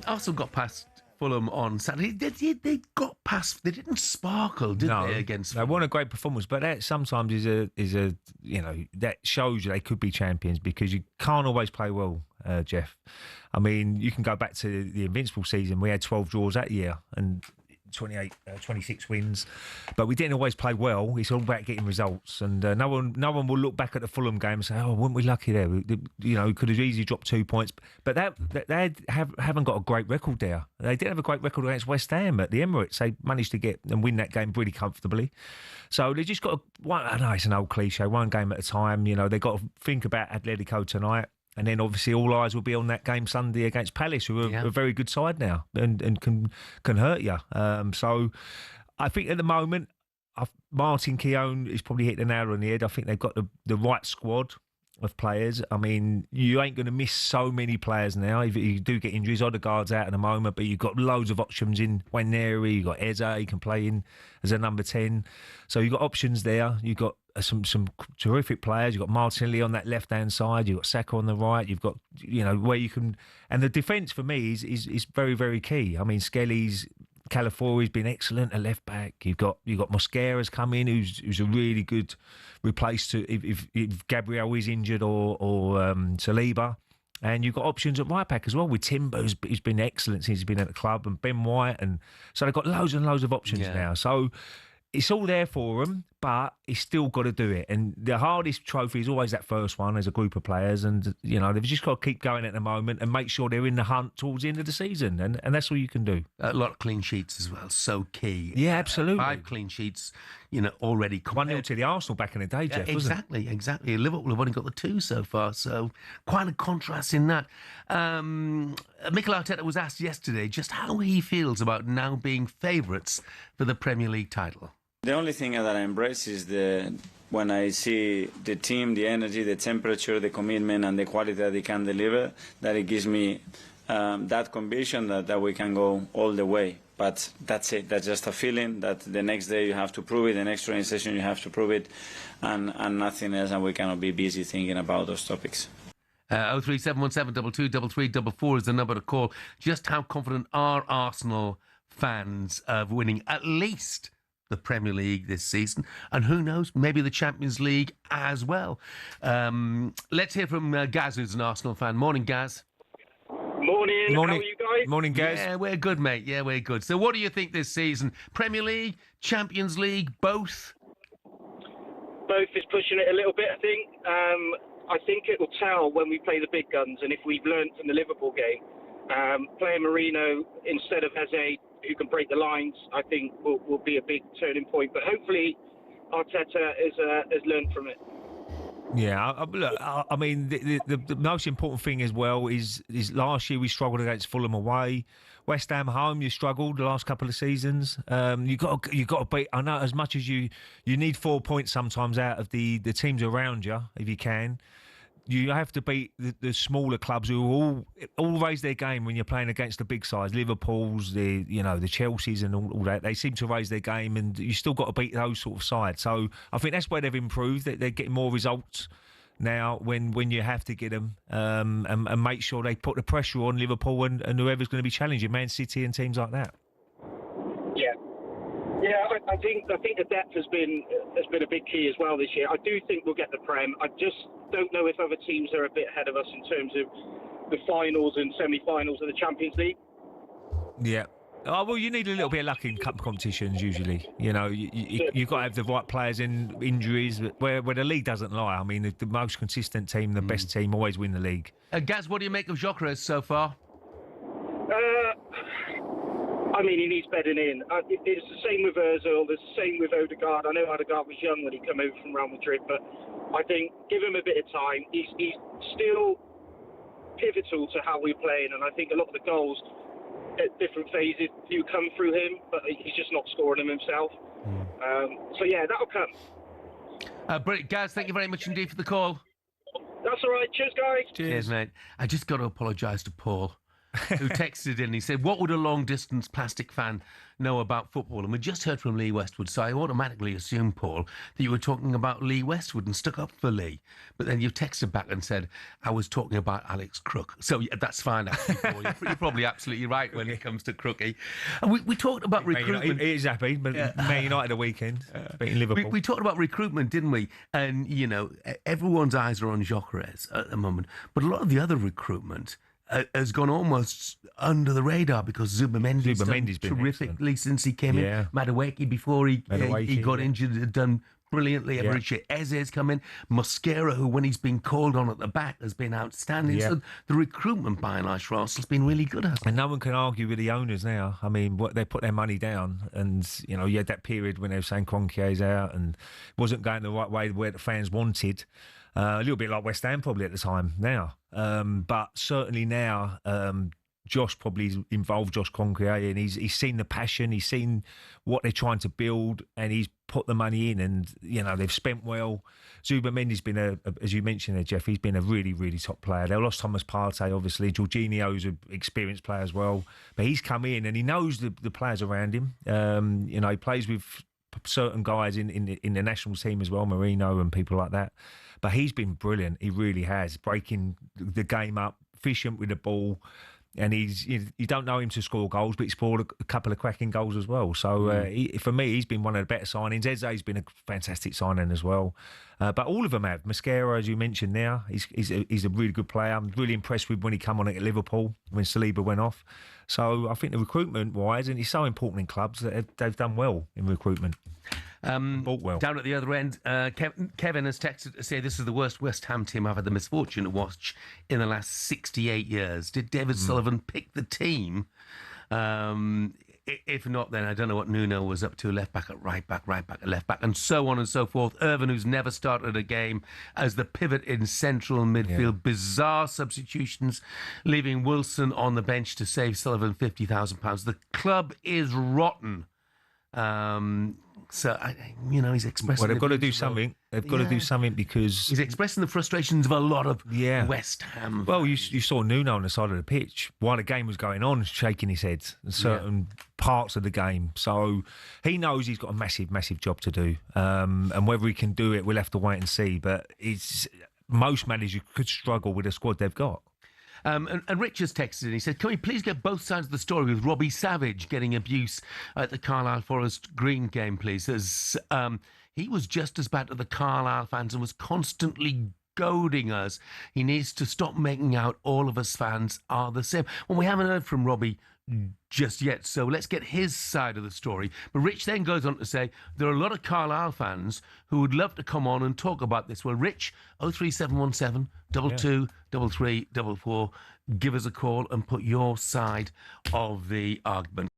Arsenal got past Fulham on Saturday. They got past. They didn't sparkle, did they? Against Fulham? They won a great performance, but that sometimes is a that shows you they could be champions because you can't always play well, Jeff. I mean, you can go back to the Invincible season. We had 12 draws that year and 26 wins, but we didn't always play well. It's all about getting results, and no one will look back at the Fulham game and say, "Oh, weren't we lucky there?" We could have easily dropped 2 points, but they haven't got a great record there. They did have a great record against West Ham at the Emirates. They managed to get and win that game pretty comfortably. So they just got I know it's an old cliche, one game at a time. They got to think about Atletico tonight. And then obviously all eyes will be on that game Sunday against Palace, who are a very good side now and can hurt you. So I think at the moment, Martin Keown is probably hit the nail on the head. I think they've got the right squad of players. I mean, you ain't going to miss so many players now. If you do get injuries, Odegaard's out at the moment, but you've got loads of options in Waneri, you've got Eze, he can play in as a number 10. So you've got options there. You've got some terrific players. You've got Martinelli on that left-hand side. You've got Saka on the right. You've got, where you can... And the defence, for me, is very, very key. I mean, Skelly's... Calafiori's been excellent at left back. You've got Mosquera's come in, who's a really good replace to if Gabriel is injured or Saliba, and you've got options at right back as well with Timber, who's been excellent since he's been at the club, and Ben White, and so they've got loads and loads of options now. So it's all there for them, but he's still got to do it. And the hardest trophy is always that first one as a group of players. And, they've just got to keep going at the moment and make sure they're in the hunt towards the end of the season. And that's all you can do. A lot of clean sheets as well. So key. Yeah, absolutely. 5 clean sheets, already. 1-0 to the Arsenal back in the day, Jeff, exactly. Liverpool have only got the 2 so far. So quite a contrast in that. Mikel Arteta was asked yesterday just how he feels about now being favourites for the Premier League title. The only thing that I embrace is when I see the team, the energy, the temperature, the commitment and the quality that they can deliver, that it gives me that conviction that we can go all the way. But that's it. That's just a feeling that the next day you have to prove it, the next training session you have to prove it, and nothing else, and we cannot be busy thinking about those topics. 03717223344 is the number to call. Just how confident are Arsenal fans of winning at least the Premier League this season, and who knows, maybe the Champions League as well. Let's hear from Gaz, who's an Arsenal fan. Morning, Gaz. Morning. How are you guys? Morning, Gaz. Yeah, we're good, mate. Yeah, we're good. So what do you think this season? Premier League, Champions League, both? Both is pushing it a little bit, I think. I think it will tell when we play the big guns, and if we've learned from the Liverpool game, playing Marino instead of Eze, who can break the lines, I think will be a big turning point. But hopefully Arteta has learned from it. Yeah, I mean, the most important thing as well is last year we struggled against Fulham away. West Ham home, you struggled the last couple of seasons. You got to beat. I know as much as you need 4 points sometimes out of the teams around you, if you can. You have to beat the smaller clubs who all raise their game when you're playing against the big sides. Liverpool's, the Chelsea's and all that. They seem to raise their game, and you still got to beat those sort of sides. So I think that's where they've improved. They're getting more results now when you have to get them, and make sure they put the pressure on Liverpool and whoever's going to be challenging, Man City and teams like that. Yeah, I think the depth has been a big key as well this year. I do think we'll get the Prem. I just don't know if other teams are a bit ahead of us in terms of the finals and semi-finals of the Champions League. Yeah. Oh, well, you need a little bit of luck in cup competitions usually. You've got to have the right players in injuries, where the league doesn't lie. I mean, the most consistent team, the best team, always win the league. Gaz, what do you make of Gyökeres so far? I mean, he needs bedding in. It's the same with Ozil. It's the same with Odegaard. I know Odegaard was young when he came over from Real Madrid, but I think give him a bit of time. He's still pivotal to how we're playing, and I think a lot of the goals at different phases do come through him, but he's just not scoring them himself. So yeah, that'll come. Brilliant. Gaz, thank you very much indeed for the call. That's all right. Cheers, guys. Cheers, mate. I just got to apologise to Paul. who texted in. He said, "What would a long-distance plastic fan know about football?" And we just heard from Lee Westwood, so I automatically assumed, Paul, that you were talking about Lee Westwood and stuck up for Lee. But then you texted back and said, "I was talking about Alex Crook." So yeah, that's fine, actually, Paul. You're probably absolutely right when it comes to Crookie. And we talked about recruitment. He is happy, but Man United the weekend, beating Liverpool. We talked about recruitment, didn't we? And, you know, everyone's eyes are on Gyökeres at the moment. But a lot of the other recruitment has gone almost under the radar because Zubamendi's done been terrifically excellent since he came in. Madueke, before he got injured, had done brilliantly. Eze's come in. Mosquera, who when he's been called on at the back, has been outstanding. So the recruitment by and large for Arsenal has been really good. And no one can argue with the owners now. I mean, they put their money down, and you know, you had that period when they were saying Kroenkie's out and wasn't going the right way where the fans wanted. A little bit like West Ham probably at the time now. But certainly now, Josh probably involved Josh Kroenke, and he's seen the passion, he's seen what they're trying to build, and he's put the money in, and you know they've spent well. Zubamendi's been as you mentioned there, Jeff, he's been a really, really top player. They lost Thomas Partey, obviously. Jorginho's an experienced player as well, but he's come in and he knows the players around him. You know, he plays with certain guys in the national team as well, Marino and people like that. But he's been brilliant. He really has, breaking the game up, efficient with the ball. And you don't know him to score goals, but he scored a couple of cracking goals as well. So for me, he's been one of the better signings. Eze's been a fantastic signing as well. But all of them have. Mosquera, as you mentioned now, he's a really good player. I'm really impressed with when he came on at Liverpool, when Saliba went off. So I think the recruitment-wise, and it's so important in clubs, that they've done well in recruitment. Bought well. Down at the other end, Kevin has texted to say this is the worst West Ham team I've had the misfortune to watch in the last 68 years. Did David Sullivan pick the team? If not, then I don't know what Nuno was up to. Left back at right back at left back, and so on and so forth. Irvin, who's never started a game as the pivot in central midfield. Bizarre substitutions, leaving Wilson on the bench to save Sullivan £50,000. The club is rotten. So, you know, he's expressing... Well, they've got to do something. They've got to do something because... He's expressing the frustrations of a lot of West Ham fans. Well, you saw Nuno on the side of the pitch while the game was going on, shaking his head in certain parts of the game. So he knows he's got a massive, massive job to do. And whether he can do it, we'll have to wait and see. But most managers could struggle with the squad they've got. And Rich has texted and he said, "Can we please get both sides of the story with Robbie Savage getting abuse at the Carlisle Forest Green game, please?" As he was just as bad to the Carlisle fans and was constantly goading us. He needs to stop making out all of us fans are the same. Well, we haven't heard from Robbie just yet, so let's get his side of the story. But Rich then goes on to say there are a lot of Carlisle fans who would love to come on and talk about this. Well, Rich, 03717 22 33 44, give us a call and put your side of the argument.